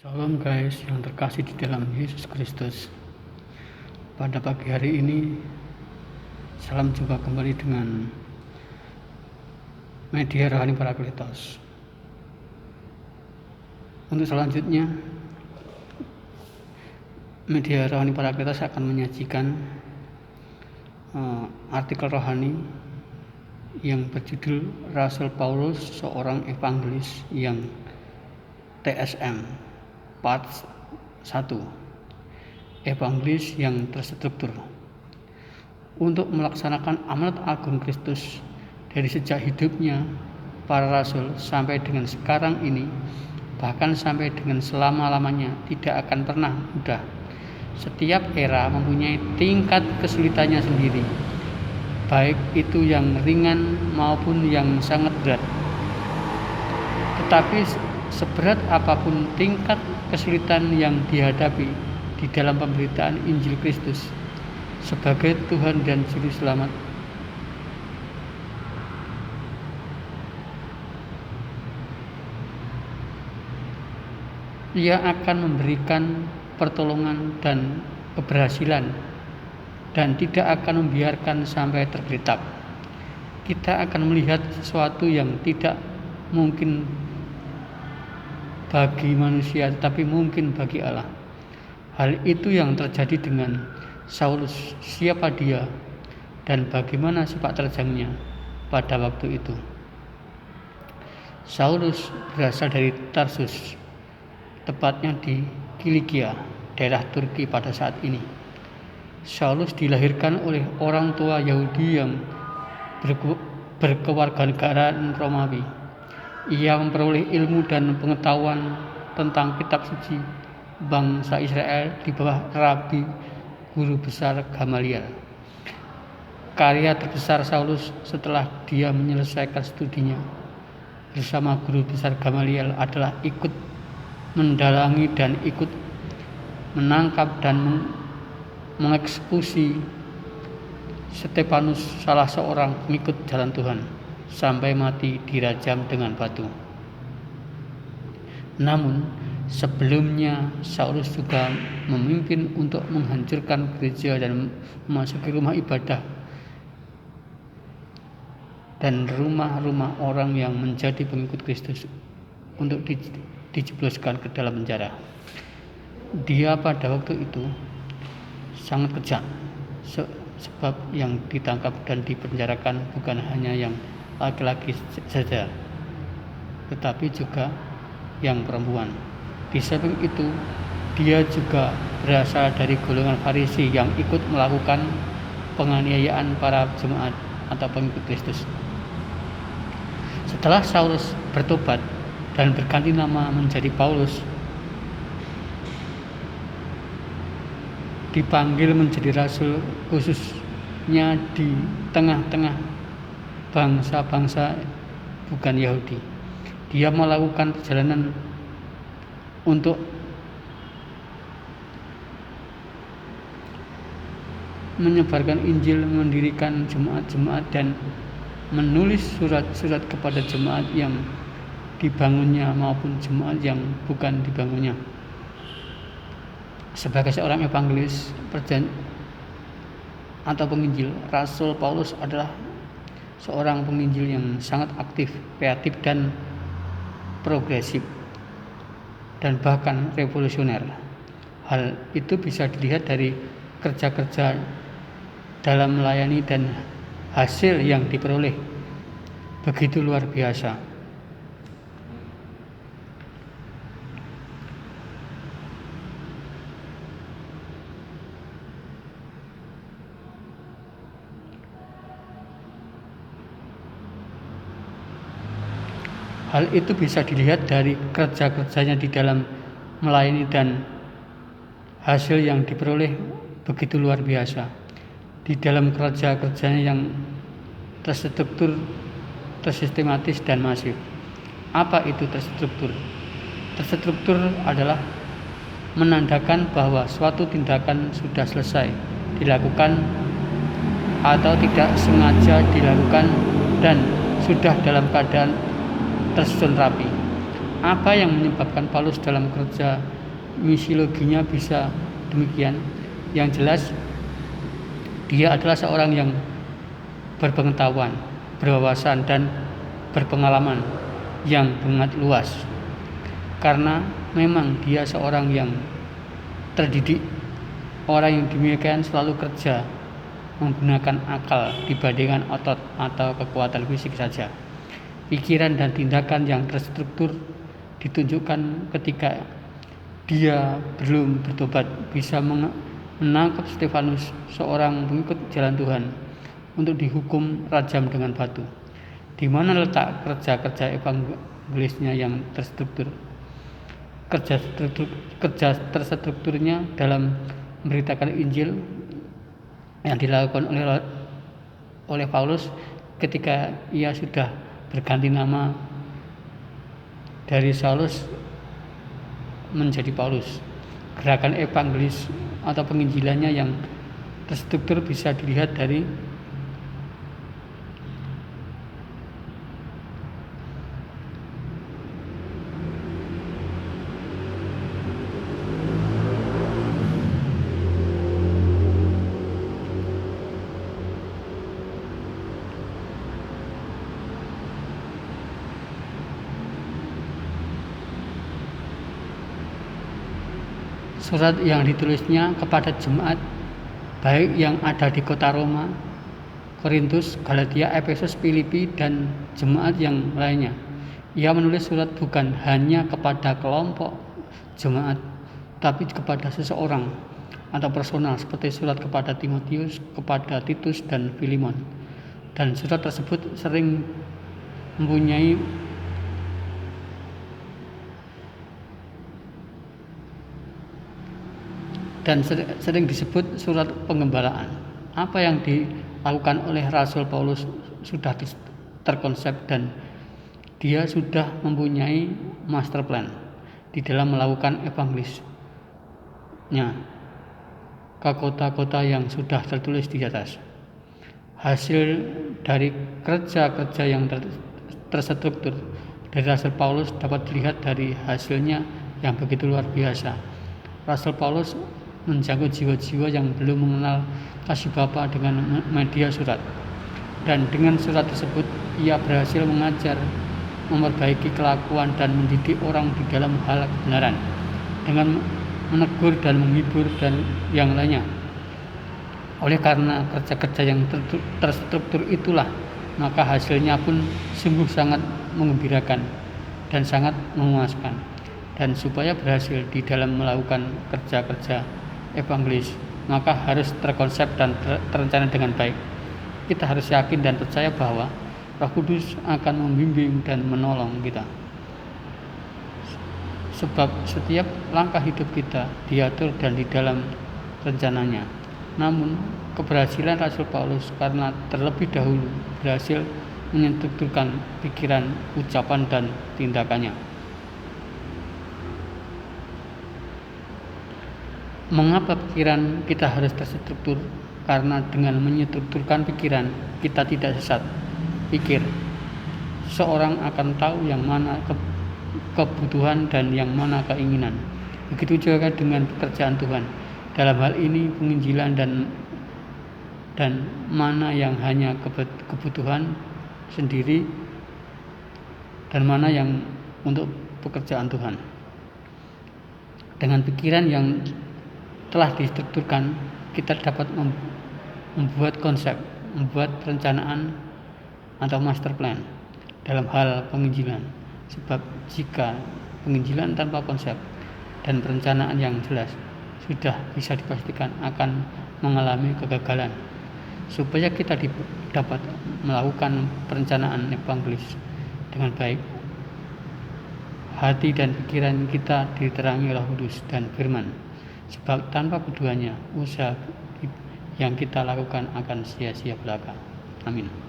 Shalom guys yang terkasih di dalam Yesus Kristus. Pada pagi hari ini salam jumpa kembali dengan media Rohani Parakletos. Untuk selanjutnya media Rohani Parakletos akan menyajikan artikel rohani yang berjudul Rasul Paulus seorang evangelis yang TSM Part 1, evangelis yang terstruktur. Untuk melaksanakan amanat agung Kristus dari sejak hidupnya para rasul sampai dengan sekarang ini, bahkan sampai dengan selama-lamanya, tidak akan pernah mudah. Setiap era mempunyai tingkat kesulitannya sendiri, baik itu yang ringan maupun yang sangat berat. Tetapi seberat apapun tingkat kesulitan yang dihadapi di dalam pemberitaan Injil Kristus sebagai Tuhan dan Juru Selamat, Ia akan memberikan pertolongan dan keberhasilan dan tidak akan membiarkan sampai tergeletak. Kita akan melihat sesuatu yang tidak mungkin bagi manusia tetapi mungkin bagi Allah. Hal itu yang terjadi dengan Saulus. Siapa dia dan bagaimana sepak terjangnya pada waktu itu? Saulus berasal dari Tarsus, tepatnya di Kilikia, daerah Turki pada saat ini. Saulus dilahirkan oleh orang tua Yahudi yang berkewarganegaraan Romawi. Ia memperoleh ilmu dan pengetahuan tentang kitab suci bangsa Israel di bawah Rabi Guru Besar Gamaliel. Karya terbesar Saulus setelah dia menyelesaikan studinya bersama Guru Besar Gamaliel adalah ikut mendalangi dan ikut menangkap dan mengeksekusi Stefanus, salah seorang pengikut jalan Tuhan, sampai mati dirajam dengan batu. Namun sebelumnya Saulus juga memimpin untuk menghancurkan gereja dan memasuki rumah ibadah dan rumah-rumah orang yang menjadi pengikut Kristus untuk dijebloskan ke dalam penjara. Dia pada waktu itu sangat kejam, sebab yang ditangkap dan dipenjarakan bukan hanya yang laki-laki saja, tetapi juga yang perempuan. Di samping itu, dia juga berasal dari golongan Farisi yang ikut melakukan penganiayaan para jemaat atau pengikut Kristus. Setelah Saulus bertobat dan berganti nama menjadi Paulus, dipanggil menjadi rasul khususnya di tengah-tengah bangsa-bangsa bukan Yahudi. Dia melakukan perjalanan untuk menyebarkan Injil, mendirikan jemaat-jemaat dan menulis surat-surat kepada jemaat yang dibangunnya maupun jemaat yang bukan dibangunnya. Sebagai seorang evangelis atau penginjil, Rasul Paulus adalah seorang penginjil yang sangat aktif, kreatif dan progresif dan bahkan revolusioner. Hal itu bisa dilihat dari kerja-kerja dalam melayani dan hasil yang diperoleh begitu luar biasa. Hal itu bisa dilihat dari kerja-kerjanya di dalam melayani dan hasil yang diperoleh begitu luar biasa. Di dalam kerja-kerjanya yang terstruktur, tersistematis dan masif. Apa itu terstruktur? Terstruktur adalah menandakan bahwa suatu tindakan sudah selesai dilakukan atau tidak sengaja dilakukan dan sudah dalam keadaan tersusun rapi. Apa yang menyebabkan Paulus dalam kerja misiologinya bisa demikian? Yang jelas dia adalah seorang yang berpengetahuan, berwawasan, dan berpengalaman yang sangat luas. Karena memang dia seorang yang terdidik, orang yang demikian selalu kerja menggunakan akal dibandingkan otot atau kekuatan fisik saja. Pikiran dan tindakan yang terstruktur ditunjukkan ketika dia belum bertobat, bisa menangkap Stefanus, seorang pengikut jalan Tuhan, untuk dihukum rajam dengan batu. Di mana letak kerja-kerja evangelisnya yang terstruktur? Kerja terstrukturnya dalam memberitakan Injil yang dilakukan oleh Paulus ketika ia sudah berganti nama dari Saulus menjadi Paulus. Gerakan evangelis atau penginjilannya yang terstruktur bisa dilihat dari surat yang ditulisnya kepada jemaat baik yang ada di kota Roma, Korintus, Galatia, Efesus, Filipi, dan jemaat yang lainnya. Ia menulis surat bukan hanya kepada kelompok jemaat, tapi kepada seseorang atau personal, seperti surat kepada Timotius, kepada Titus, dan Filemon. Dan surat tersebut sering mempunyai dan sering disebut surat penggembalaan. Apa yang dilakukan oleh Rasul Paulus sudah terkonsep dan dia sudah mempunyai master plan di dalam melakukan evangelisnya ke kota-kota yang sudah tertulis di atas. Hasil dari kerja-kerja yang terstruktur dari Rasul Paulus dapat dilihat dari hasilnya yang begitu luar biasa. Rasul Paulus menjangkau jiwa-jiwa yang belum mengenal kasih Bapa dengan media surat, dan dengan surat tersebut ia berhasil mengajar, memperbaiki kelakuan, dan mendidik orang di dalam hal kebenaran dengan menegur dan menghibur dan yang lainnya. Oleh karena kerja-kerja yang terstruktur itulah, maka hasilnya pun sungguh sangat menggembirakan dan sangat memuaskan. Dan supaya berhasil di dalam melakukan kerja-kerja evangelis, maka harus terkonsep dan terencana dengan baik. Kita harus yakin dan percaya bahwa Roh Kudus akan membimbing dan menolong kita. Sebab setiap langkah hidup kita diatur dan di dalam rencananya. Namun keberhasilan Rasul Paulus karena terlebih dahulu berhasil menyentuhkan pikiran, ucapan, dan tindakannya. Mengapa pikiran kita harus terstruktur? Karena dengan menyetrukturkan pikiran, kita tidak sesat. Pikir, seorang akan tahu yang mana kebutuhan dan yang mana keinginan. Begitu juga dengan pekerjaan Tuhan. Dalam hal ini penginjilan dan mana yang hanya kebutuhan sendiri dan mana yang untuk pekerjaan Tuhan. Dengan pikiran yang telah distrukturkan, kita dapat membuat konsep, membuat perencanaan atau master plan dalam hal penginjilan. Sebab jika penginjilan tanpa konsep dan perencanaan yang jelas, sudah bisa dipastikan akan mengalami kegagalan. Supaya kita dapat melakukan perencanaan evangelis dengan baik, hati dan pikiran kita diterangi Roh Kudus dan firman. Sebab tanpa keduanya, usaha yang kita lakukan akan sia-sia belaka. Amin.